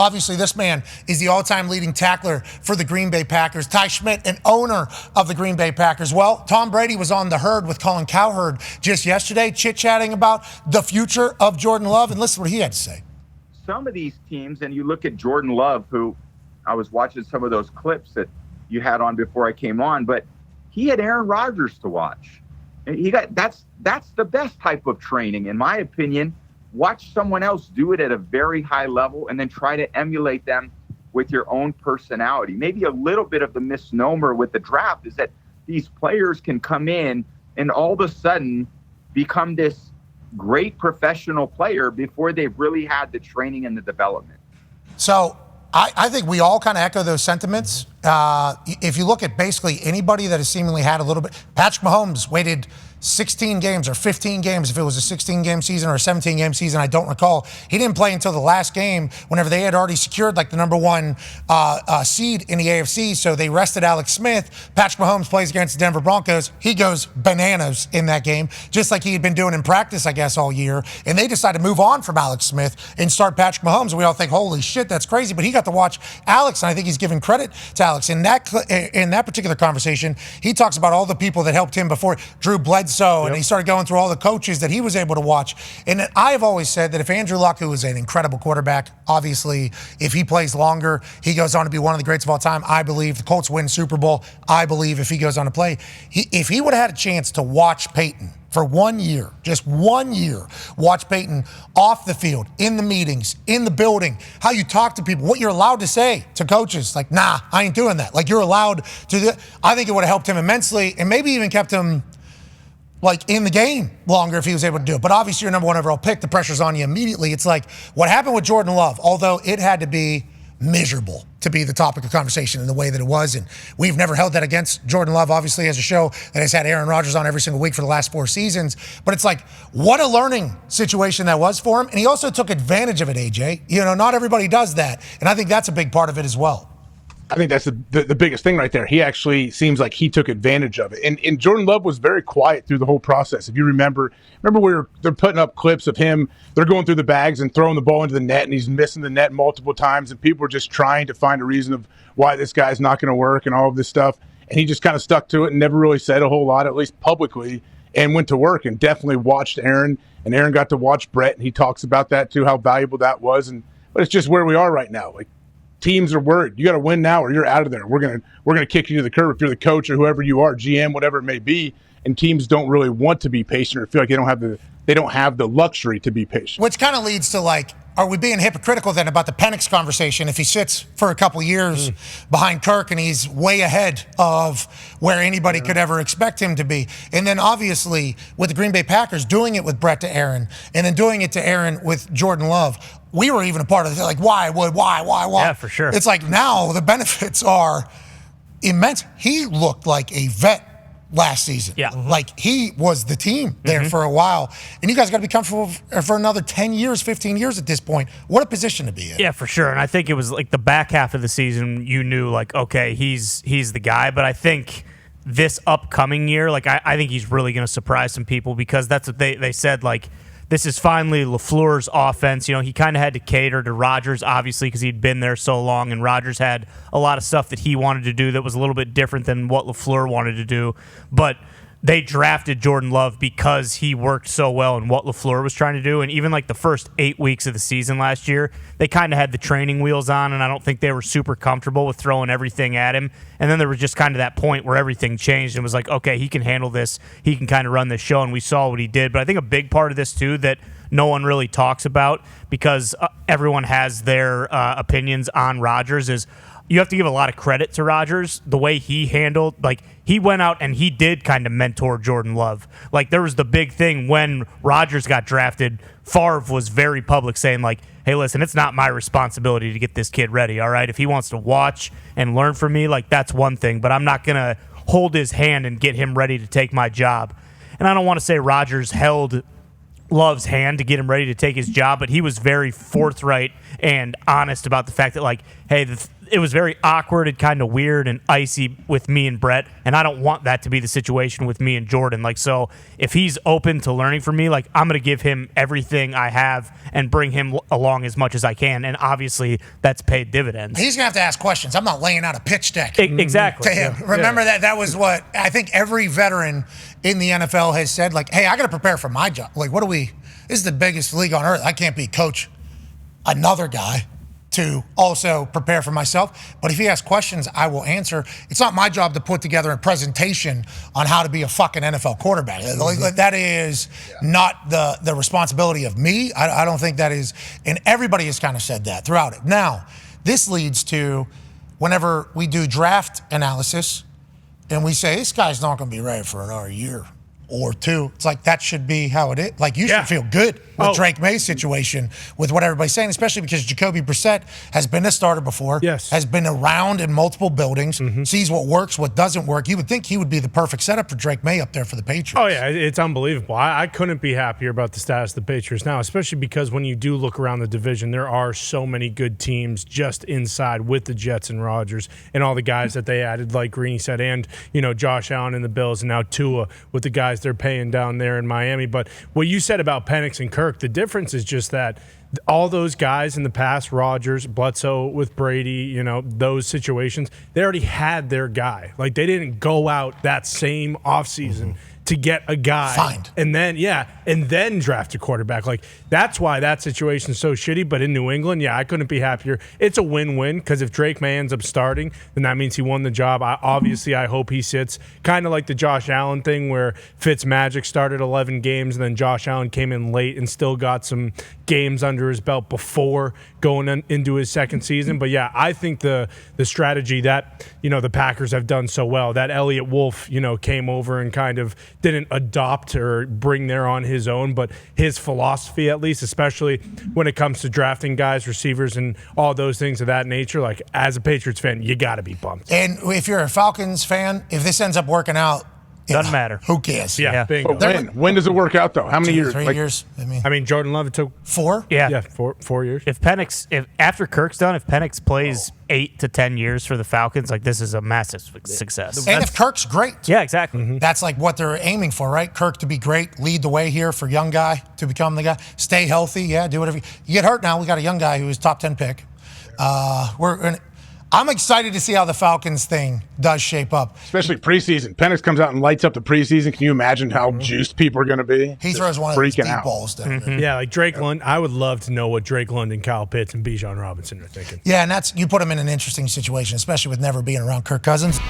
Obviously, this man is the all-time leading tackler for the Green Bay Packers. Ty Schmidt, an owner of the Green Bay Packers. Well, Tom Brady was on The Herd with Colin Cowherd just yesterday, chit-chatting about the future of Jordan Love, and listen to what he had to say. Some of these teams, and you look at Jordan Love, who I was watching some of those clips that you had on before I came on, but he had Aaron Rodgers to watch. And that's the best type of training, in my opinion. Watch someone else do it at a very high level and then try to emulate them with your own personality. Maybe a little bit of the misnomer with the draft is that these players can come in and all of a sudden become this great professional player before they've really had the training and the development. So I think we all kind of echo those sentiments. If you look at basically anybody that has seemingly had a little bit, Patrick Mahomes waited 16 games or 15 games, if it was a 16-game season or a 17-game season, I don't recall. He didn't play until the last game whenever they had already secured like the number one seed in the AFC, so they rested Alex Smith. Patrick Mahomes plays against the Denver Broncos. He goes bananas in that game, just like he had been doing in practice, I guess, all year. And they decided to move on from Alex Smith and start Patrick Mahomes, and we all think, holy shit, that's crazy. But he got to watch Alex, and I think he's giving credit to Alex. In that particular conversation, he talks about all the people that helped him before, Drew Bledsoe, and he started going through all the coaches that he was able to watch. And I've always said that if Andrew Luck, who is an incredible quarterback, obviously, if he plays longer, he goes on to be one of the greats of all time. I believe the Colts win Super Bowl. I believe if he goes on to play, if he would have had a chance to watch Peyton for 1 year, just 1 year, watch Peyton off the field, in the meetings, in the building, how you talk to people, what you're allowed to say to coaches. Like, nah, I ain't doing that. Like, you're allowed to do that. I think it would have helped him immensely and maybe even kept him like in the game longer if he was able to do it. But obviously your number one overall pick, the pressure's on you immediately. It's like what happened with Jordan Love, although it had to be miserable to be the topic of conversation in the way that it was. And we've never held that against Jordan Love, obviously, as a show that has had Aaron Rodgers on every single week for the last 4 seasons. But it's like, what a learning situation that was for him. And he also took advantage of it, AJ. You know, not everybody does that. And I think that's a big part of it as well. I think that's the biggest thing right there. He actually seems like he took advantage of it. And Jordan Love was very quiet through the whole process. If you remember they're putting up clips of him, they're going through the bags and throwing the ball into the net, and he's missing the net multiple times, and people are just trying to find a reason of why this guy's not going to work and all of this stuff. And he just kind of stuck to it and never really said a whole lot, at least publicly, and went to work and definitely watched Aaron. And Aaron got to watch Brett, and he talks about that too, how valuable that was. But it's just where we are right now. Like, teams are worried. You got to win now or you're out of there. We're gonna kick you to the curb if you're the coach or whoever you are, GM, whatever it may be. And teams don't really want to be patient or feel like they don't have the luxury to be patient. Which kind of leads to like, are we being hypocritical then about the Penix conversation if he sits for a couple years behind Kirk and he's way ahead of where anybody could ever expect him to be? And then obviously with the Green Bay Packers doing it with Brett to Aaron and then doing it to Aaron with Jordan Love, we were even a part of it. Like, why? Yeah, for sure. It's like now the benefits are immense. He looked like a vet last season. Yeah. Like he was the team there for a while. And you guys got to be comfortable for another 10 years, 15 years at this point. What a position to be in. Yeah, for sure. And I think it was like the back half of the season, you knew like, okay, he's the guy. But I think this upcoming year, like I think he's really going to surprise some people because that's what they said, like, this is finally LaFleur's offense. You know, he kind of had to cater to Rodgers, obviously, because he'd been there so long, and Rodgers had a lot of stuff that he wanted to do that was a little bit different than what LaFleur wanted to do. But they drafted Jordan Love because he worked so well in what LaFleur was trying to do. And even like the first 8 weeks of the season last year, they kind of had the training wheels on, and I don't think they were super comfortable with throwing everything at him. And then there was just kind of that point where everything changed and was like, okay, he can handle this. He can kind of run this show, and we saw what he did. But I think a big part of this, too, that no one really talks about because everyone has their opinions on Rodgers is you have to give a lot of credit to Rodgers, the way he handled, like, he went out and he did kind of mentor Jordan Love. Like, there was the big thing when Rodgers got drafted, Favre was very public saying, like, hey, listen, it's not my responsibility to get this kid ready, all right? If he wants to watch and learn from me, like, that's one thing, but I'm not going to hold his hand and get him ready to take my job. And I don't want to say Rodgers held Love's hand to get him ready to take his job, but he was very forthright and honest about the fact that, like, hey, it was very awkward and kind of weird and icy with me and Brett, and I don't want that to be the situation with me and Jordan. Like, so if he's open to learning from me, like, I'm going to give him everything I have and bring him along as much as I can, and obviously that's paid dividends. He's going to have to ask questions. I'm not laying out a pitch deck Exactly. to him. Remember that was what I think every veteran in the NFL has said, like, hey, I got to prepare for my job. Like, this is the biggest league on earth. I can't be coach another guy to also prepare for myself. But if he asks questions, I will answer. It's not my job to put together a presentation on how to be a fucking NFL quarterback. Like, that is not the responsibility of me. I don't think that is. And everybody has kind of said that throughout it. Now, this leads to whenever we do draft analysis and we say, this guy's not going to be ready for another year or two. It's like, that should be how it is. Like, you should feel good with Drake May's situation, with what everybody's saying, especially because Jacoby Brissett has been a starter before, has been around in multiple buildings, sees what works, what doesn't work. You would think he would be the perfect setup for Drake May up there for the Patriots. Oh, yeah, it's unbelievable. I couldn't be happier about the status of the Patriots now, especially because when you do look around the division, there are so many good teams just inside with the Jets and Rodgers and all the guys that they added, like Greeny said, and, Josh Allen and the Bills, and now Tua with the guys they're paying down there in Miami. But what you said about Penix and Kirk, the difference is just that all those guys in the past, Rodgers, Bledsoe with Brady, those situations, they already had their guy. Like, they didn't go out that same offseason to get a guy and then draft a quarterback. Like, that's why that situation's so shitty. But in New England, I couldn't be happier. It's a win-win because if Drake May ends up starting, then that means he won the job. I hope he sits, kind of like the Josh Allen thing where Fitzmagic started 11 games and then Josh Allen came in late and still got some games under his belt before going into his second season. But I think the strategy that the Packers have done so well, that Elliott Wolf came over and kind of didn't adopt or bring there on his own, but his philosophy, at least, especially when it comes to drafting guys, receivers, and all those things of that nature, like, as a Patriots fan, you got to be pumped. And if you're a Falcons fan, if this ends up working out, doesn't matter. Who cares? Yeah. When does it work out, though? How many years? 3 years. I mean, Jordan Love, it took 4. Yeah, 4 years. If after Kirk's done, if Penix plays 8 to 10 years for the Falcons, like, this is a massive success. And if Kirk's great. Yeah, exactly. That's like what they're aiming for, right? Kirk to be great, lead the way here for young guy to become the guy. Stay healthy, do whatever. You get hurt now, we got a young guy who is top 10 pick. I'm excited to see how the Falcons thing does shape up. Especially preseason. Penix comes out and lights up the preseason. Can you imagine how juiced people are going to be? He throws one of these deep balls down there. Yeah, like Drake London. I would love to know what Drake London, Kyle Pitts, and Bijan Robinson are thinking. Yeah, and you put him in an interesting situation, especially with never being around Kirk Cousins.